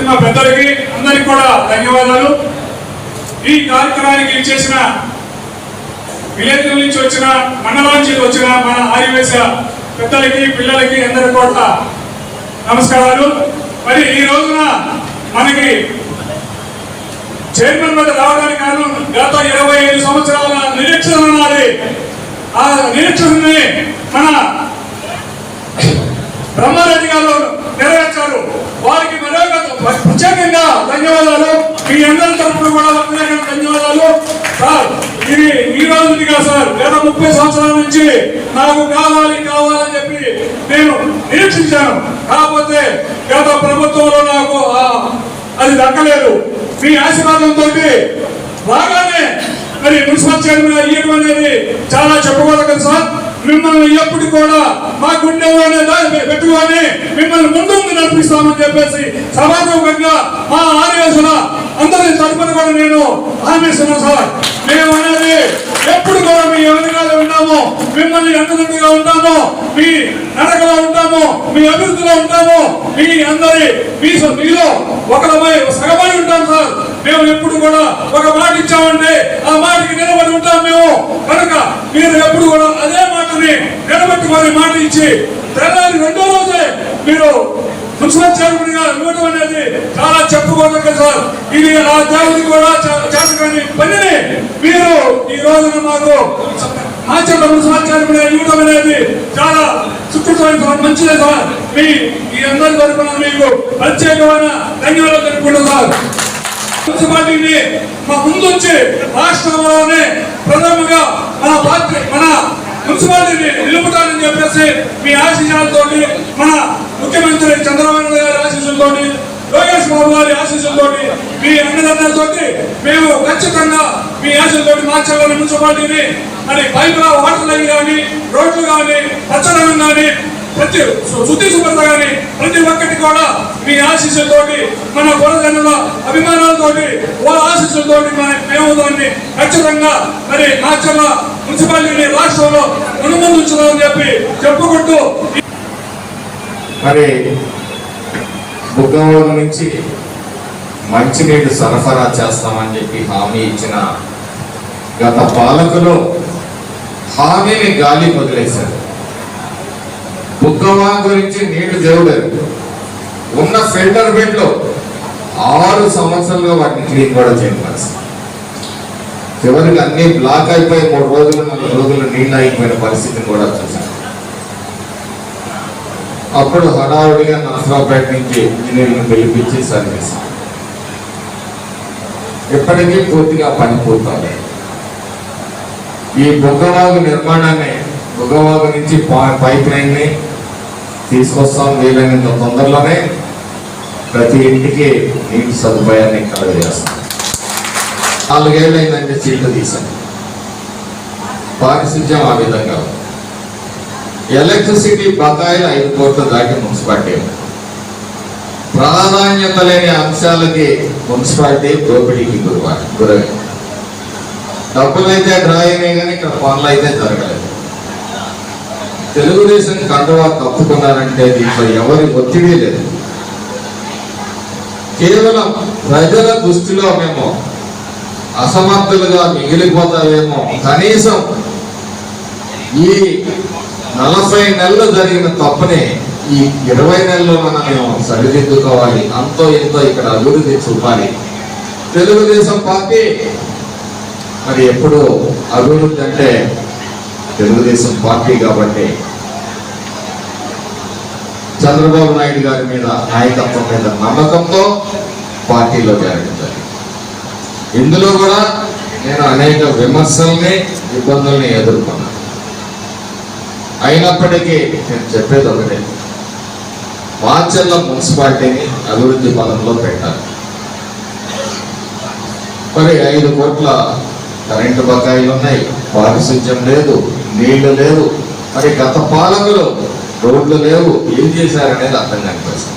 మా పెద్దలకి అందరికి కూడా ధన్యవాదాలు. ఈ కార్యక్రమానికి చేసిన విలేజ్ల నుంచి వచ్చిన మండలం నుంచి వచ్చిన మన ఆదివేశ పెద్దలకి పిల్లలకి అందరికి కూడా నమస్కారాలు. మరి ఈ రోజున మనకి చైర్మన్ మీద రావడానికి కారణం గత 25 సంవత్సరాల నిరీక్షణ ఉన్నది. ఆ నిరీక్షణని మన బ్రహ్మారెడ్డి గారు నెరవేర్చారు. వారికి ప్రత్యేకంగా ధన్యవాదాలు. మీ అందరి తరఫున కూడా ధన్యవాదాలు సార్. ఇది ఈ రోజుగా సార్ గత 30 సంవత్సరాల నుంచి నాకు కావాలని చెప్పి నేను నిరీక్షించాను. కాకపోతే గత ప్రభుత్వంలో నాకు అది దక్కలేదు. మీ ఆశీర్వాదంతో బాగానే మరి మున్సిపల్ చైర్మన్ అయ్యడం అనేది చాలా చెప్పుకోదగ్గది సార్. మిమ్మల్ని ఎప్పుడు కూడా మా గుండెలోనే పెట్టుకొని మిమ్మల్ని ముందు నడిపిస్తామని చెప్పేసి సభాముఖంగా మా ఆదివాసుల అందరి తరపున కూడా నేను హామీస్తున్నాను సార్. మేము అనేది ఎప్పుడు కూడా మీ వెనుకాల ఉంటాము, మిమ్మల్ని అండదండగా ఉంటాము, మీ నడకలో ఉంటాము, మీ అభివృద్ధిలో ఉంటాము, మీ అందరి మీలో ఒకరమై సగమై ఉంటాం సార్. మేము ఎప్పుడు కూడా ఒక మాట ఇచ్చామంటే ఆ మాటకి నిలబడి ఉంటాం మేము. కనుక మీరు ఎప్పుడు కూడా అదే మాటని నిలబెట్టుకొని మాట ఇచ్చి తెల్లారి 2వ రోజే మీరు మున్సిపల్ చైర్మన్ గా ఇవ్వడం అనేది చాలా చెప్పుకోదగ్గ సార్. ఇది ఆ దేవుడికి కూడా చేతకాని పనిని మీరు ఈ రోజున మాకు మాచర్ల మున్సిపల్ చైర్మన్ గా ఇవ్వడం అనేది చాలా సుఖమైన మంచిదే సార్. మీ అందరి తరఫున మీకు ప్రత్యేకమైన ధన్యవాదాలు తెలుపుకుంటాం సార్. మున్సిపాలిటీని మా ముందుంచి రాష్ట్రంలోనే ప్రథమంగా మన మున్సిపాలిటీని నిలుపుతానని చెప్పేసి మీ ఆశీస్సులతో, మన ముఖ్యమంత్రి చంద్రబాబు నాయుడు గారి ఆశీస్సులతో, లోకేష్ బాబు గారి ఆశీస్సులతో, మీ అన్నదండలతో మేము ఖచ్చితంగా మీ ఆశీస్సులతో మార్చాలని మున్సిపాలిటీని మరి పైపుల వాటర్ లైన్ కానీ, రోడ్లు కానీ, పచ్చదనం కానీ, ప్రతి శుద్ధి శుభ్రత కానీ ప్రతి ఒక్కటి కూడా మీ ఆశీస్సులతోటి, మన పొరజనుల అభిమానాలతోటి, వాళ్ళ ఆశీస్సులతోటి మేము దాన్ని ఖచ్చితంగా మరి మాచర్ల మున్సిపాలిటీని రాష్ట్రంలో అనుమతించాలని చెప్పి చెప్పుకుంటూ మరి బుగ్గవరం నుంచి మంచినీళ్ళు సరఫరా చేస్తామని చెప్పి హామీ ఇచ్చిన గత పాలకులు హామీని గాలి వదిలేశారు. బుగ్గవా గురించి నీళ్లు దేవుడారు. ఉన్న ఫిల్టర్ బెడ్లో 6 సంవత్సరాలుగా వాటిని క్లీన్ కూడా చేయడం. చివరికి అన్ని బ్లాక్ అయిపోయి 3 రోజులు 4 రోజులు నీళ్ళు అయిపోయిన పరిస్థితిని కూడా చూశాను. అప్పుడు హడావుడిగా నరసరావుపేట నుంచి ఇంజనీర్లను పిలిపించి సర్వీస్ ఎప్పటికీ పూర్తిగా పని పూర్తవుతాయి. ఈ బుగ్గవాగు నిర్మాణాన్ని బుగ్గవాగు నుంచి పైప్ లైన్ ని తీసుకొస్తాం. వీలైనంత తొందరలోనే ప్రతి ఇంటికి నీటి సదుపాయాన్ని కలుగజేస్తాం. 4 ఏళ్ళు అయిందంటే సీట్లు తీసాం. పారిశుధ్యం ఆ విధంగా ఎలక్ట్రిసిటీ బకాయిలు 5 కోట్ల దాటి మున్సిపాలిటీ. ప్రాధాన్యత లేని అంశాలకి మున్సిపాలిటీ దోపిడీకి గురై డబ్బులు అయితే డ్రా అయినాయి కానీ ఇక్కడ పనులు అయితే జరగలేదు. తెలుగుదేశం కండువా కప్పుకున్నారంటే దీంట్లో ఎవరి ఒత్తిడి లేదు. కేవలం ప్రజల దృష్టిలో మేము అసమర్థులుగా మిగిలిపోతామేమో, కనీసం ఈ 40 నెలలు జరిగిన తప్పని ఈ 20 నెలల్లో మేము సరిదిద్దుకోవాలి, అంతో ఎంతో ఇక్కడ అభివృద్ధి చూపాలి. తెలుగుదేశం పార్టీ మరి ఎప్పుడు అభివృద్ధి అంటే తెలుగుదేశం పార్టీ కాబట్టి చంద్రబాబు నాయుడు గారి మీద నాయకత్వం మీద నమ్మకంతో పార్టీలో చేరింది. ఇందులో కూడా నేను అనేక విమర్శల్ని ఇబ్బందుల్ని ఎదుర్కొన్నాను. అయినప్పటికీ నేను చెప్పేది ఒకటే, మాచర్ల మున్సిపాలిటీని అభివృద్ధి పదంలో పెట్టాలి. మరి 5 కోట్ల కరెంటు బకాయిలు ఉన్నాయి, పారిశుధ్యం లేదు, నీళ్లు లేవు. మరి గత పాలకులు రోడ్లు లేవు, ఏం చేశారనేది అర్థం కాని పరిస్థితి.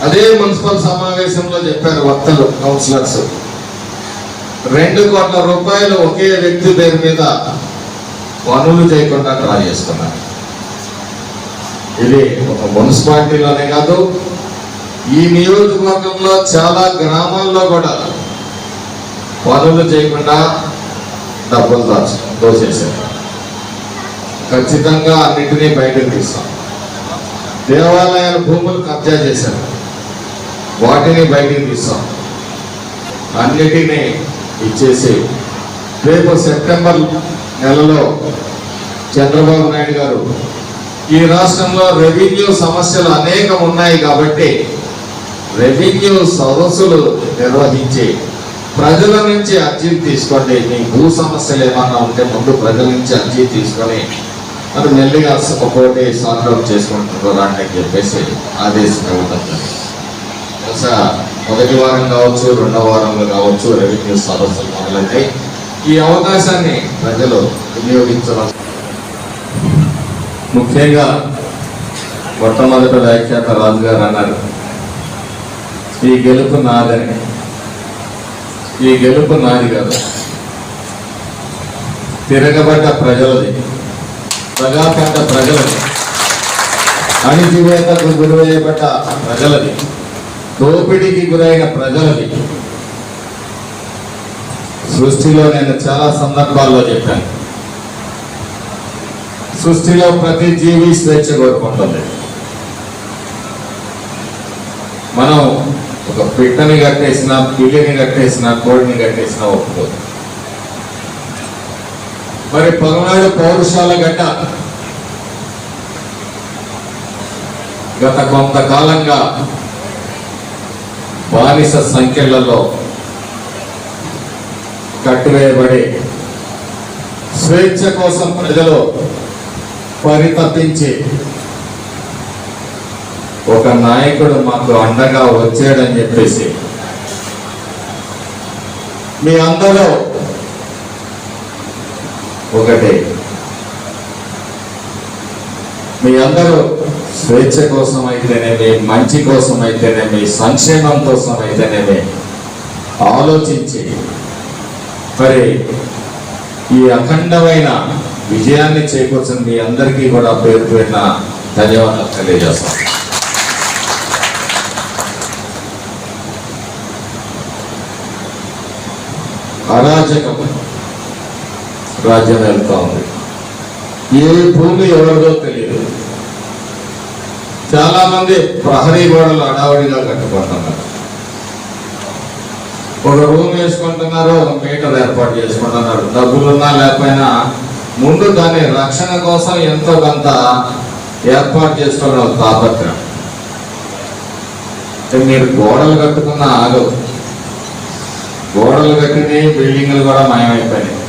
అదే మున్సిపల్ సమావేశంలో చెప్పారు వక్తలు, కౌన్సిలర్స్, 2 కోట్ల రూపాయలు ఒకే వ్యక్తి పేరు మీద పనులు చేయకుండా డ్రా చేసుకున్నారు. ఇది ఒక మున్సిపాలిటీలోనే కాదు, ఈ నియోజకవర్గంలో చాలా గ్రామాల్లో కూడా పనులు చేయకుండా డబ్బులు దోచేశారు. ఖచ్చితంగా అన్నింటినీ బయటకు తీస్తాం. దేవాలయాల భూములు కబ్జా చేశారు, వాటిని బయటికి తీస్తాం. అన్నిటినీ ఇచ్చేసి రేపు సెప్టెంబర్ నెలలో చంద్రబాబు నాయుడు గారు ఈ రాష్ట్రంలో రెవెన్యూ సమస్యలు అనేకం ఉన్నాయి కాబట్టి రెవెన్యూ సదస్సులు నిర్వహించి ప్రజల నుంచి అర్జీలు తీసుకోండి. మీ భూ సమస్యలు ఏమన్నా ఉంటే ముందు ప్రజల నుంచి అర్జీ తీసుకొని మరి మెల్లిగా ఒక్కోటి సార్ట్ అవుట్ చేసుకుంటున్నారు అని చెప్పేసి ఆదేశం ఇవ్వడం జరిగింది. బహుశా మొదటి వారం కావచ్చు, రెండవ వారంలో కావచ్చు రెవెన్యూ సదస్సులు మొదలైతే ఈ అవకాశాన్ని ప్రజలు వినియోగించడం. ముఖ్యంగా మొట్టమొదటి వ్యాఖ్యాత రాజు గారు అన్నారు, ఈ గెలుపు నాదని. ఈ గెలుపు నాది కాదు, తిరగబడ్డ ప్రజలది, ప్రజాపడ్డ ప్రజలది, అణిచివేతకు గురివేయబడ్డ ప్రజలది, దోపిడీకి గురైన ప్రజలది. సృష్టిలో నేను చాలా సందర్భాల్లో చెప్పాను, సృష్టిలో ప్రతి జీవి స్వేచ్ఛ కోరుకుంటుంది. మనం ఒక పిట్టని కట్టేసిన, పిల్లిని కట్టేసిన, కోడిని కట్టేసిన ఒప్పుకోదు. మరి పల్నాడు పౌరుషాల గడ్డ గత కొంతకాలంగా బానిస సంఖ్యలలో కట్టివేయబడి స్వేచ్ఛ కోసం ప్రజలు పరితపించి ఒక నాయకుడు మాకు అండగా వచ్చాడని చెప్పేసి మీ అందరూ ఒకటే, మీ అందరూ స్వేచ్ఛ కోసం అయితేనేమి, మంచి కోసం అయితేనేమి, సంక్షేమం కోసం అయితేనేమి ఆలోచించి మరి ఈ అఖండమైన విజయాన్ని చేకూర్చిన మీ అందరికీ కూడా పేరు పేరున ధన్యవాదాలు తెలియజేస్తాం. అరాజకం రాజ్యం వెళ్తా ఉంది. ఏ భూమి ఎవరిదో తెలియదు. చాలా మంది ప్రహరీ గోడలు అడావుడిగా కట్టుకుంటున్నారు. ఒక రూమ్ వేసుకుంటున్నారు, ఒక మీటర్ ఏర్పాటు చేసుకుంటున్నారు. డబ్బులున్నా లేకపోయినా ముందు దాని రక్షణ కోసం ఎంతో కొంత ఏర్పాటు చేసుకోవడం తాపత్రం. మీరు గోడలు కట్టుకున్న ఆగవు, గోడలు కట్టిన బిల్డింగ్లు కూడా మాయమైపోయినాయి.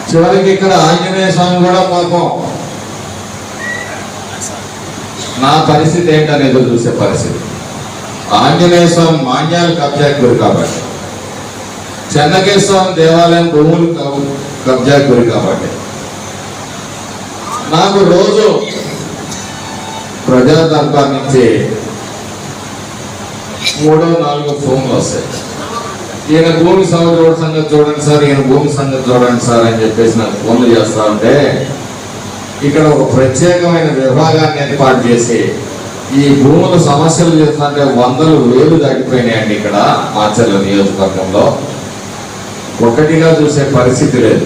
చివరికి ఇక్కడ ఆంజనేయ స్వామి కూడా పాపం నా పరిస్థితి ఏంటనేది చూసే పరిస్థితి. ఆంజనేయ స్వామి మాన్యాలు కబ్జాకి గురి కాబట్టి, చెన్నకేశ్వరం దేవాలయం భూములు కబ్జాకి గురి కాబట్టి నాకు రోజు ప్రజా దర్బార్ నుంచి 3-4 ఫోన్లు వస్తాయి. ఈయన భూమి సంగతి చూడండి సార్, ఈయన భూమి సంగతి చూడండి సార్ అని చెప్పేసి నాకు ఫోన్లు చేస్తా ఉంటే ఇక్కడ ఒక ప్రత్యేకమైన విభాగాన్ని ఏర్పాటు చేసి ఈ భూముల సమస్యలు చేస్తుంటే 100,000 దాటిపోయినాయండి. ఇక్కడ మాచర్ల నియోజకవర్గంలో ఒకటిగా చూసే పరిస్థితి లేదు.